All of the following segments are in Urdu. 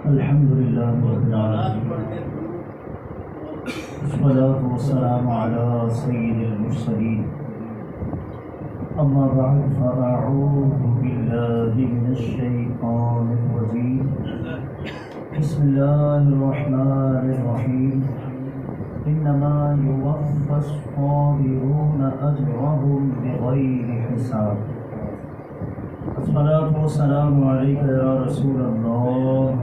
الحمد لله رب العالمين والصلاة والسلام على سيد المرسلين أما بعد فأعوذ بالله من الشيطان الرجيم بسم الله الرحمن الرحيم إنما يوفى الصابرون أجرهم بغير حساب الصلاة والسلام عليك يا رسول الله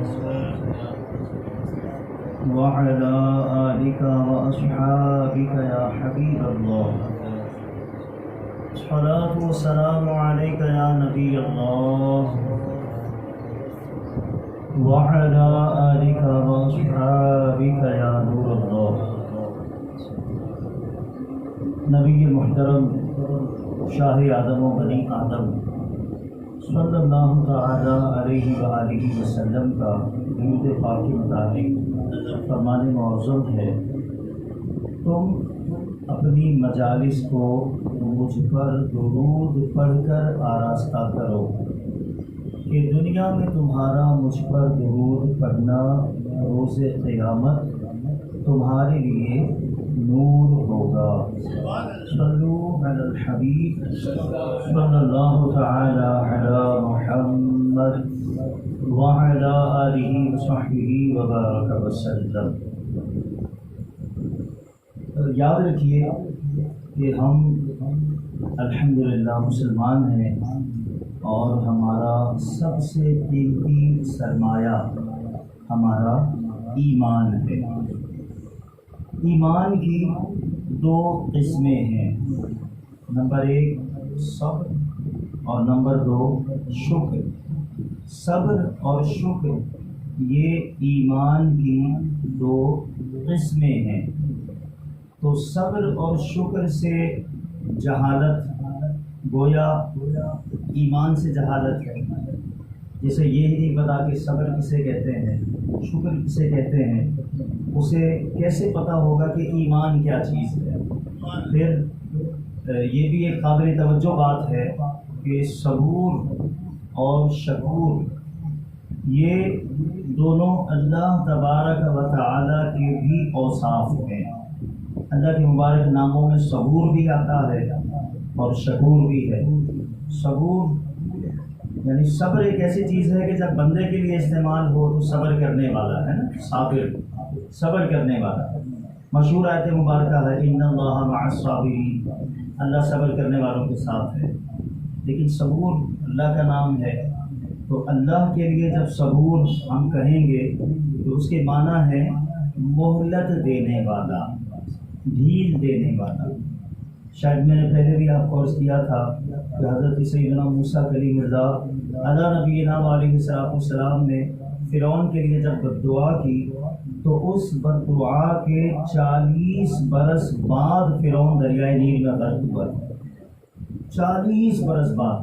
وعلى آلك وأصحابك يا حبيب الله الصلاة والسلام عليك يا نبي الله وعلى آلك وأصحابك يا نور الله. نبی محترم شاہ آدم و بنی آدم صلی اللہ تعالی علیہ وآلہ وسلم کا درود پاک کے مطابق فرمان معظم ہے، تم اپنی مجالس کو مجھ پر درود پڑھ کر آراستہ کرو کہ دنیا میں تمہارا مجھ پر درود پڑھنا روز قیامت تمہارے لیے نور ہوگا. صلو علی الحبیب صلی اللہ تعالی علی محمد وعلی آلہ وصحبہ وبارک وسلم. یاد رکھیے کہ ہم الحمدللہ مسلمان ہیں اور ہمارا سب سے قیمتی سرمایہ ہمارا ایمان ہے. ایمان کی دو قسمیں ہیں، نمبر ایک صبر اور نمبر دو شکر. صبر اور شکر یہ ایمان کی دو قسمیں ہیں. تو صبر اور شکر سے جہالت، گویا ایمان سے جہالت ہے. جسے یہ نہیں پتا کہ صبر کسے کہتے ہیں، شکر کسے کہتے ہیں، اسے کیسے پتہ ہوگا کہ ایمان کیا چیز ہے. پھر یہ بھی ایک قابل توجہ بات ہے کہ صبور اور شکور یہ دونوں اللہ تبارک و تعالی کے بھی اوصاف ہیں. اللہ کے مبارک ناموں میں صبور بھی آتا ہے اور شکور بھی ہے. صبور یعنی صبر ایک ایسی چیز ہے کہ جب بندے کے لیے استعمال ہو تو صبر کرنے والا ہے نا، صابر، صبر کرنے والا. مشہور آیت مبارکہ ہے ان اللہ مع الصابرین، اللہ صبر کرنے والوں کے ساتھ ہے. لیکن صبور اللہ کا نام ہے، تو اللہ کے لیے جب صبور ہم کہیں گے تو اس کے معنی ہے مہلت دینے والا، ڈھیل دینے والا. شاید میں نے پہلے بھی آپ کو عرض کیا تھا کہ حضرت سیدنا موسیٰ کلیم اللہ علیہ نبینا علیہ السلام نے فرعون کے لیے جب بددعا کی تو اس بددعا کے 40 برس بعد فرعون دریائے نیل میں غرق ہوا. 40 برس بعد،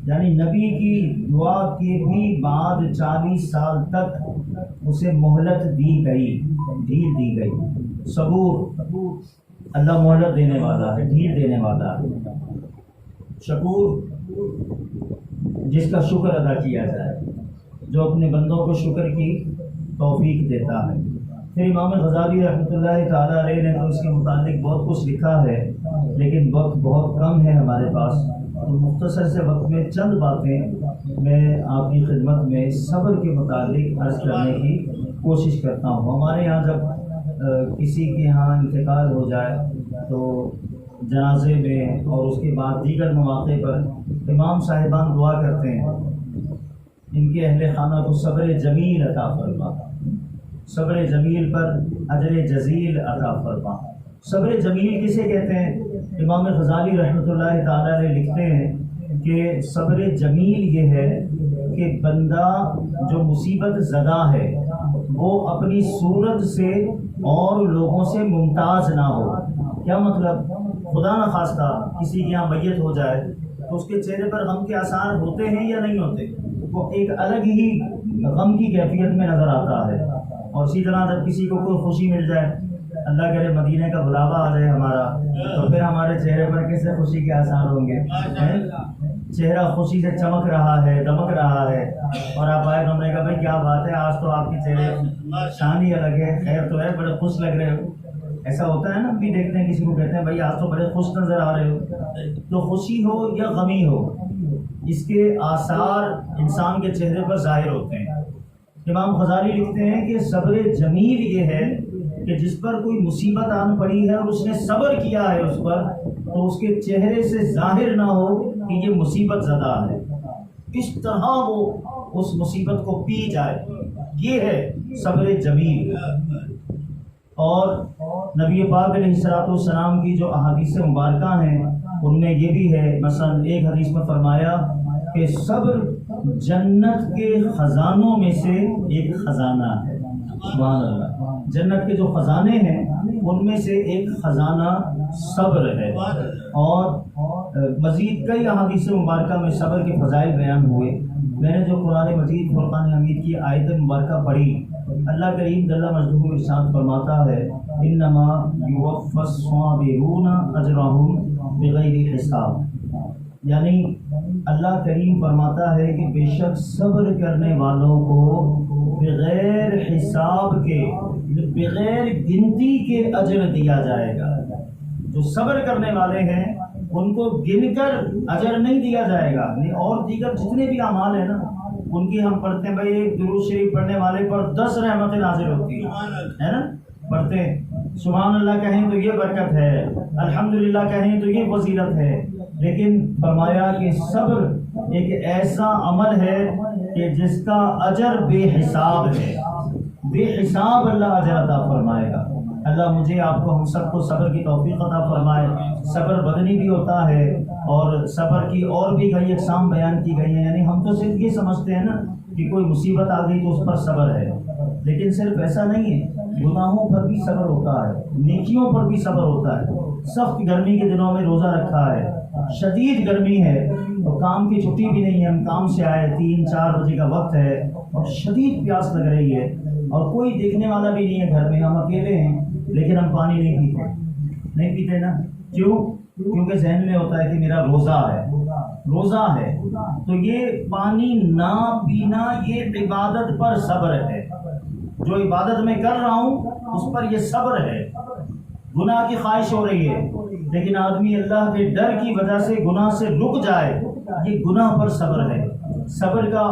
یعنی نبی کی دعا کے بھی بعد 40 سال تک اسے مہلت دی گئی، ڈھیل دی گئی. صبور، اللہ مہلت دینے والا ہے، ڈھیل دینے والا ہے. شکور جس کا شکر ادا کیا جائے، جو اپنے بندوں کو شکر کی توفیق دیتا ہے. پھر امام غزالی رحمۃ اللہ تعالیٰ علیہ نے تو اس کے متعلق بہت کچھ لکھا ہے، لیکن وقت بہت کم ہے ہمارے پاس، تو مختصر سے وقت میں چند باتیں میں آپ کی خدمت میں صبر کے متعلق عرض کرنے کی کوشش کرتا ہوں. ہمارے یہاں جب کسی کے یہاں انتقال ہو جائے تو جنازے میں اور اس کے بعد دیگر مواقع پر امام صاحبان دعا کرتے ہیں ان کے اہل خانہ کو صبر جمیل عطا فرما، صبر جمیل پر اجر جزیل عطا فرما. صبر جمیل کسے کہتے ہیں؟ امام غزالی رحمۃ اللہ تعالیٰ نے لکھتے ہیں کہ صبر جمیل یہ ہے کہ بندہ جو مصیبت زدہ ہے وہ اپنی صورت سے اور لوگوں سے ممتاز نہ ہو. کیا مطلب؟ خدا نہ خواستہ کسی کے یہاں میت ہو جائے تو اس کے چہرے پر غم کے آثار ہوتے ہیں یا نہیں ہوتے؟ وہ ایک الگ ہی غم کی کیفیت میں نظر آتا ہے. اور اسی طرح جب کسی کو کوئی خوشی مل جائے، اللہ کرے مدینے کا بلاوا آ جائے ہمارا، تو پھر ہمارے چہرے پر کیسے خوشی کے آثار ہوں گے. چہرہ خوشی سے چمک رہا ہے، دمک رہا ہے، اور آپ آئے تو ہم نے کہا بھائی کیا بات ہے، آج تو آپ کے چہرے شان ہی الگ ہے، خیر تو ہے، بڑے خوش لگ رہے ہو۔ ایسا ہوتا ہے نا، بھی دیکھتے ہیں کسی کو کہتے ہیں بھائی آج تو بڑے خوش نظر آ رہے ہو۔ تو خوشی ہو یا غمی ہو، اس کے آثار انسان کے چہرے پر ظاہر ہوتے ہیں۔ امام غزالی لکھتے ہیں کہ صبر جمیل یہ ہے کہ جس پر کوئی مصیبت آن پڑی ہے اور اس نے صبر کیا ہے اس پر، تو اس کے چہرے سے ظاہر نہ ہو کہ یہ مصیبت زدہ ہے، اس طرح وہ اس مصیبت کو پی جائے، یہ ہے صبر جمیل۔ اور نبی پاک علیہ الصلوۃ والسلام کی جو احادیث مبارکہ ہیں ان میں یہ بھی ہے، مثلا ایک حدیث میں فرمایا کہ صبر جنت کے خزانوں میں سے ایک خزانہ ہے۔ سبحان اللہ، جنت کے جو خزانے ہیں ان میں سے ایک خزانہ صبر ہے۔ اور مزید کئی احادیث مبارکہ میں صبر کے فضائل بیان ہوئے۔ میں نے جو قرآن مجید فرقان حمید کی آیت مبارکہ پڑھی، اللہ کریم جل مجدہ ارشاد فرماتا ہے انما یوفی الصابرون اجرهم بغیر حساب، یعنی اللہ کریم فرماتا ہے کہ بے شک صبر کرنے والوں کو بغیر حساب کے، بغیر گنتی کے اجر دیا جائے گا۔ جو صبر کرنے والے ہیں ان کو گن کر اجر نہیں دیا جائے گا، اور دیگر جتنے بھی اعمال ہیں نا ان کی ہم پڑھتے ہیں بھائی ایک درود شریف پڑھنے والے پر 10 رحمتیں نازل ہوتی ہے نا، پڑھتے ہیں سبحان اللہ کہیں تو یہ برکت ہے، الحمدللہ کہیں تو یہ فضیلت ہے۔ لیکن فرمایا کہ صبر ایک ایسا عمل ہے کہ جس کا اجر بے حساب ہے، بے حساب اللہ اجر عطا فرمائے گا۔ اللہ مجھے آپ کو ہم سب کو صبر کی توفیق عطا فرمائے۔ صبر بدنی بھی ہوتا ہے اور صبر کی اور بھی کئی اقسام بیان کی گئی ہیں، یعنی ہم تو صرف یہ سمجھتے ہیں نا کہ کوئی مصیبت آ گئی تو اس پر صبر ہے، لیکن صرف ایسا نہیں ہے، گناہوں پر بھی صبر ہوتا ہے، نیکیوں پر بھی صبر ہوتا ہے۔ سخت گرمی کے دنوں میں روزہ رکھا ہے، شدید گرمی ہے تو کام کی چھٹی بھی نہیں ہے، ہم کام سے آئے 3-4 بجے کا وقت ہے اور شدید پیاس لگ رہی ہے اور کوئی دیکھنے والا بھی نہیں ہے گھر میں، ہم اکیلے ہیں، لیکن ہم پانی نہیں پیتے نا، کیوں؟ کیونکہ ذہن میں ہوتا ہے کہ میرا روزہ ہے، تو یہ پانی نہ پینا یہ عبادت پر صبر ہے، جو عبادت میں کر رہا ہوں اس پر یہ صبر ہے۔ گناہ کی خواہش ہو رہی ہے لیکن آدمی اللہ کے ڈر کی وجہ سے گناہ سے رک جائے، یہ گناہ پر صبر ہے۔ صبر کا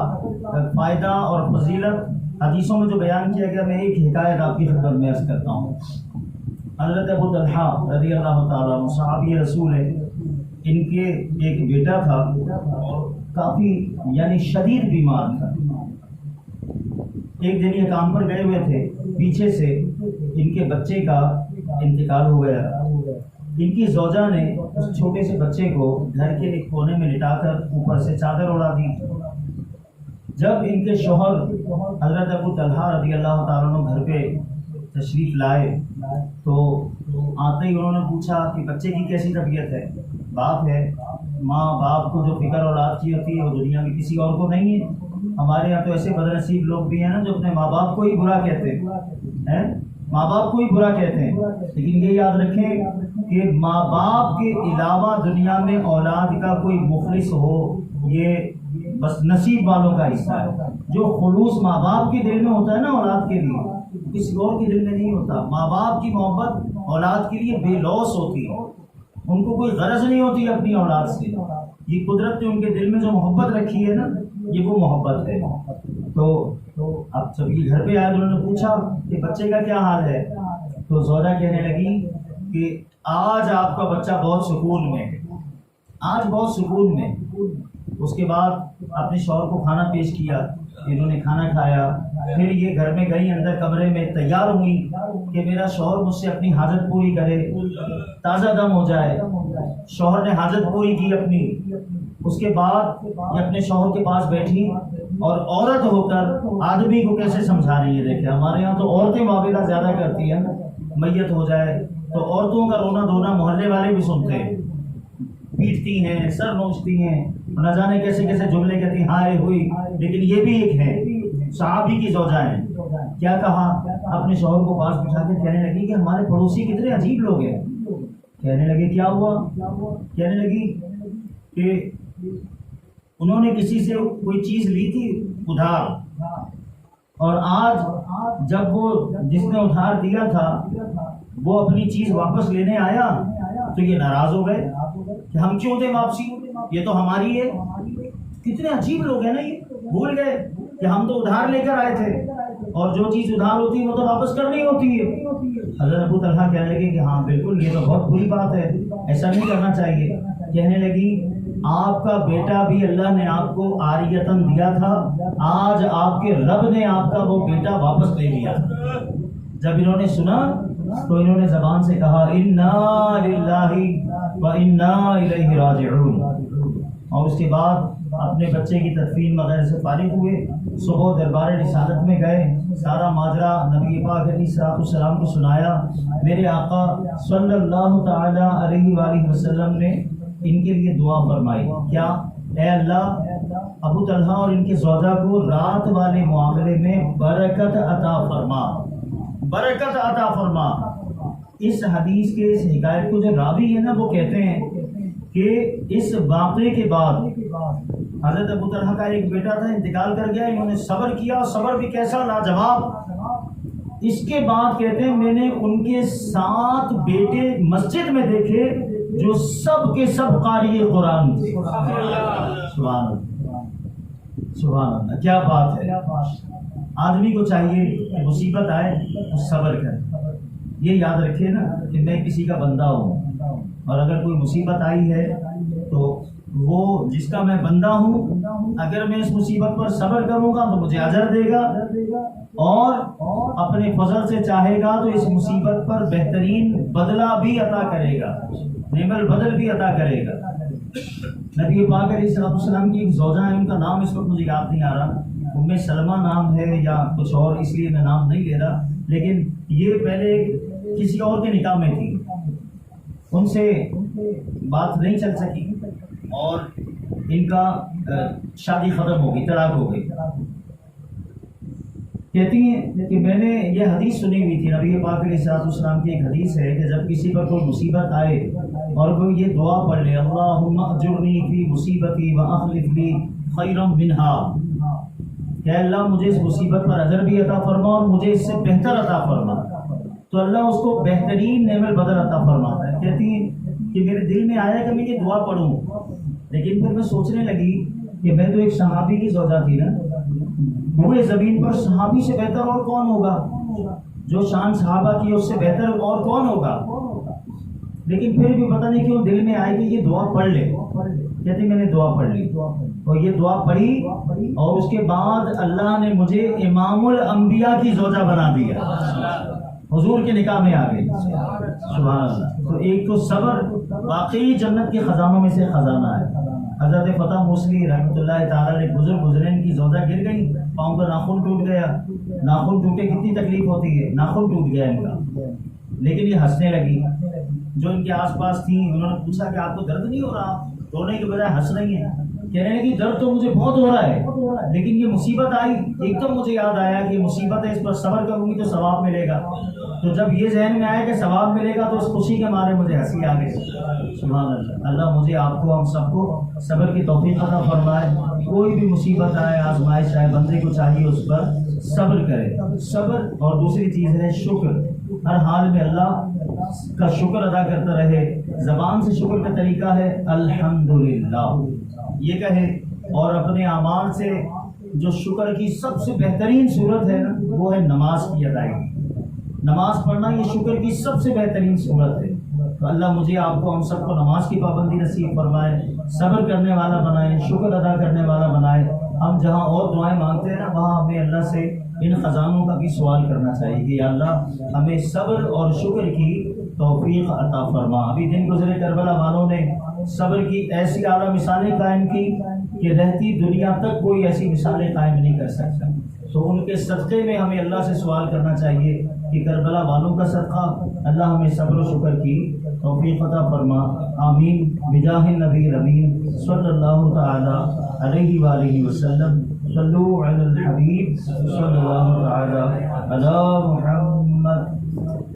فائدہ اور فضیلت حدیثوں میں جو بیان کیا گیا، میں ایک حکایت آپ کی خدمت میں عرض کرتا ہوں۔ حضرت ابو طلحہ رضی اللہ تعالیٰ صحابی رسول ہے، ان کے ایک بیٹا تھا اور کافی یعنی شدید بیمار تھا۔ ایک دن یہ کام پر گئے ہوئے تھے، پیچھے سے ان کے بچے کا انتقال ہو گیا۔ ان کی زوجہ نے اس چھوٹے سے بچے کو گھر کے ایک کونے میں لٹا کر اوپر سے چادر اڑا دی۔ جب ان کے شوہر حضرت ابو طلحہ رضی اللہ تعالیٰ عنہ گھر پہ تشریف لائے تو آتے ہی انہوں نے پوچھا کہ بچے کی کیسی طبیعت ہے؟ باپ ہے، ماں باپ کو جو فکر اولاد کی ہوتی ہے وہ دنیا میں کسی اور کو نہیں ہے۔ ہمارے یہاں تو ایسے بدنصیب لوگ بھی ہیں نا جو اپنے ماں باپ کو ہی برا کہتے ہیں، ماں باپ کو ہی برا کہتے ہیں، لیکن یہ یاد رکھیں کہ ماں باپ کے علاوہ دنیا میں اولاد کا کوئی مخلص ہو یہ بس نصیب والوں کا حصہ ہے۔ جو خلوص ماں باپ کے دل میں ہوتا ہے نا اولاد کے لیے، کسی اور کے دل میں نہیں ہوتا۔ ماں باپ کی محبت اولاد کے لیے بے لوث ہوتی ہے، ان کو کوئی غرض نہیں ہوتی اپنی اولاد سے، یہ قدرت نے ان کے دل میں جو محبت رکھی ہے نا یہ وہ محبت ہے۔ تو اب جب یہ گھر پہ آئے تو انہوں نے پوچھا کہ بچے کا کیا حال ہے، تو زوجہ کہنے لگی کہ آج آپ کا بچہ بہت سکون میں ہے، آج بہت سکون میں۔ اس کے بعد اپنے شوہر کو کھانا پیش کیا، انہوں نے کھانا کھایا، پھر یہ گھر میں گئی، اندر کمرے میں تیار ہوئی کہ میرا شوہر مجھ سے اپنی حاجت پوری کرے، تازہ دم ہو جائے۔ شوہر نے حاجت پوری کی اپنی، اس کے بعد یہ اپنے شوہر کے پاس بیٹھی اور عورت ہو کر آدمی کو کیسے سمجھا رہی ہے۔ دیکھیں ہمارے یہاں تو عورتیں معاملہ زیادہ کرتی ہیں، میت ہو جائے تو عورتوں کا رونا دھونا محلے والے بھی سنتے ہیں، پیٹتی ہیں، سر نوچتی ہیں، نہ جانے کیسے کیسے جملے کہتی ہیں، ہائے ہوئی۔ لیکن یہ بھی ایک ہے، صحابی کی زوجہ ہیں، کیا کہا، اپنے شوہر کو پاس بٹھا کے کہنے لگی کہ ہمارے پڑوسی کتنے عجیب لوگ ہیں۔ کہنے لگے کیا ہوا؟ کہنے لگی کہ انہوں نے کسی سے کوئی چیز لی تھی ادھار، اور آج جب وہ جس نے ادھار دیا تھا وہ اپنی چیز واپس لینے آیا تو یہ ناراض ہو گئے کہ ہم کیوں دیں واپسی، یہ تو ہماری ہے۔ کتنے عجیب لوگ ہیں نا، یہ بھول گئے کہ ہم تو ادھار لے کر آئے تھے، اور جو چیز ادھار ہوتی ہے وہ تو واپس کرنی ہوتی ہے۔ حضرت ابو طلحہ کہنے لگے کہ ہاں بالکل، یہ تو بہت بری بات ہے، ایسا نہیں کرنا چاہیے۔ کہنے لگی آپ کا بیٹا بھی اللہ نے آپ کو عاریتاً دیا تھا، آج آپ کے رب نے آپ کا وہ بیٹا واپس لے لیا۔ جب انہوں نے سنا تو انہوں نے زبان سے کہا انا للہ و انا الیہ راجعون، اور اس کے بعد اپنے بچے کی تدفین وغیرہ سے فارغ ہوئے، صبح دربار رسالت میں گئے، سارا ماجرا نبی پاک علیہ السلام کو سنایا۔ میرے آقا صلی اللہ تعالی علیہ وآلہ وسلم نے ان کے لیے دعا فرمائی، کیا؟ اے اللہ ابو طلحہ اور ان کے زوجہ کو رات والے معاملے میں برکت عطا فرما، برکت عطا فرما۔ اس حدیث کے اس حکایت کو جو راوی ہے نا وہ کہتے ہیں کہ اس واقعے کے بعد حضرت ابو طلحہ کا ایک بیٹا تھا، انتقال کر گیا، انہوں نے صبر کیا، صبر بھی کیسا لاجواب۔ اس کے بعد کہتے ہیں میں نے ان کے 7 بیٹے مسجد میں دیکھے جو سب کے سب قاری قرآن تھے۔ سبحان اللہ، سبحان اللہ، کیا بات ہے۔ آدمی کو چاہیے کہ مصیبت آئے تو صبر کرے۔ یہ یاد رکھے نا کہ میں کسی کا بندہ ہوں، اور اگر کوئی مصیبت آئی ہے تو وہ جس کا میں بندہ ہوں، اگر میں اس مصیبت پر صبر کروں گا تو مجھے اجر دے گا، اور اپنے فضل سے چاہے گا تو اس مصیبت پر بہترین بدلہ بھی عطا کرے گا، نعم البدل بھی عطا کرے گا۔ نبی پاک علیہ السلام کی ایک زوجہ ہے، ان کا نام اس وقت مجھے یاد نہیں آ رہا، ام سلمہ نام ہے یا کچھ اور، اس لیے میں نام نہیں لے رہا، لیکن یہ پہلے کسی اور کے نکاح میں تھی، ان سے بات نہیں چل سکی اور ان کا شادی ختم ہو گئی، طلاق ہو گئی۔ کہتی ہیں کہ میں نے یہ حدیث سنی ہوئی تھی، نبی پاک علیہ السلام کی ایک حدیث ہے کہ جب کسی پر کوئی مصیبت آئے اور وہ یہ دعا پڑھ لے، اللہم اجرنی فی مصیبتی واخلف لی خیرا منہا، کہ اللہ مجھے اس مصیبت پر اجر بھی عطا فرما اور مجھے اس سے بہتر عطا فرما، تو اللہ اس کو بہترین نعم البدل عطا فرماتا ہے۔ کہتی ہیں کہ میرے دل میں آیا کہ میں یہ دعا پڑھوں، لیکن پھر میں سوچنے لگی کہ میں تو ایک صحابی کی زوجہ تھی نا، پورے زمین پر صحابی سے بہتر اور کون ہوگا، جو شان صحابہ کی اس سے بہتر اور کون ہوگا، لیکن پھر بھی پتہ نہیں کیوں دل میں آئے کہ یہ دعا پڑھ لے۔ کہتی میں نے دعا پڑھ لی اور یہ دعا پڑھی، اور اس کے بعد اللہ نے مجھے امام الانبیاء کی زوجہ بنا دیا، حضور کے نکاح میں آ گئی۔ سبحان اللہ۔ تو ایک تو صبر واقعی جنت کے خزانوں میں سے خزانہ ہے۔ حضرت فتح موصلی رحمۃ اللہ تعالی علیہ گزرے، ان کی زوجہ گر گئی، پاؤں کا ناخن ٹوٹ گیا، ناخن ٹوٹے کتنی تکلیف ہوتی ہے، ناخن ٹوٹ گیا ان کا، لیکن یہ ہنسنے لگی۔ جو ان کے آس پاس تھیں انہوں نے پوچھا کہ آپ کو درد نہیں ہو رہا؟ رونے کے بجائے ہنس رہی ہیں، کہنے لگی درد تو مجھے بہت ہو رہا ہے، لیکن یہ مصیبت آئی، ایک دم مجھے یاد آیا کہ یہ مصیبت ہے، اس پر صبر کروں گی تو ثواب ملے گا۔ تو جب یہ ذہن میں آیا کہ ثواب ملے گا تو اس خوشی کے مارے مجھے ہنسی آ گئی۔ سبحان اللہ۔ اللہ مجھے، آپ کو، ہم سب کو صبر کی توفیق عطا فرمائے۔ کوئی بھی مصیبت آئے، آزمائش آئے، بندے کو چاہیے اس پر صبر کرے۔ صبر اور دوسری چیز ہے شکر، ہر حال میں اللہ کا شکر ادا کرتا رہے۔ زبان سے شکر کا طریقہ ہے الحمدللہ یہ کہے، اور اپنے اعمال سے جو شکر کی سب سے بہترین صورت ہے نا وہ ہے نماز کی ادائیگی۔ نماز پڑھنا یہ شکر کی سب سے بہترین صورت ہے۔ تو اللہ مجھے، آپ کو، ہم سب کو نماز کی پابندی نصیب فرمائے، صبر کرنے والا بنائے، شکر ادا کرنے والا بنائے۔ ہم جہاں اور دعائیں مانگتے ہیں نا وہاں ہمیں اللہ سے ان خزانوں کا بھی سوال کرنا چاہیے کہ یا اللہ ہمیں صبر اور شکر کی توفیق عطا فرما۔ ابھی دن گزرے کربلا والوں نے صبر کی ایسی اعلیٰ مثالیں قائم کی کہ رہتی دنیا تک کوئی ایسی مثالیں قائم نہیں کر سکتا۔ تو ان کے صدقے میں ہمیں اللہ سے سوال کرنا چاہیے کہ کربلا والوں کا صدقہ اللہ ہمیں صبر و شکر کی توفیق عطا فرما۔ آمین بجاہ النبی الامین صلی اللہ تعالی علیہ وآلہ وسلم۔ صلو علی الحبیب صلی اللہ تعالی علی محمد۔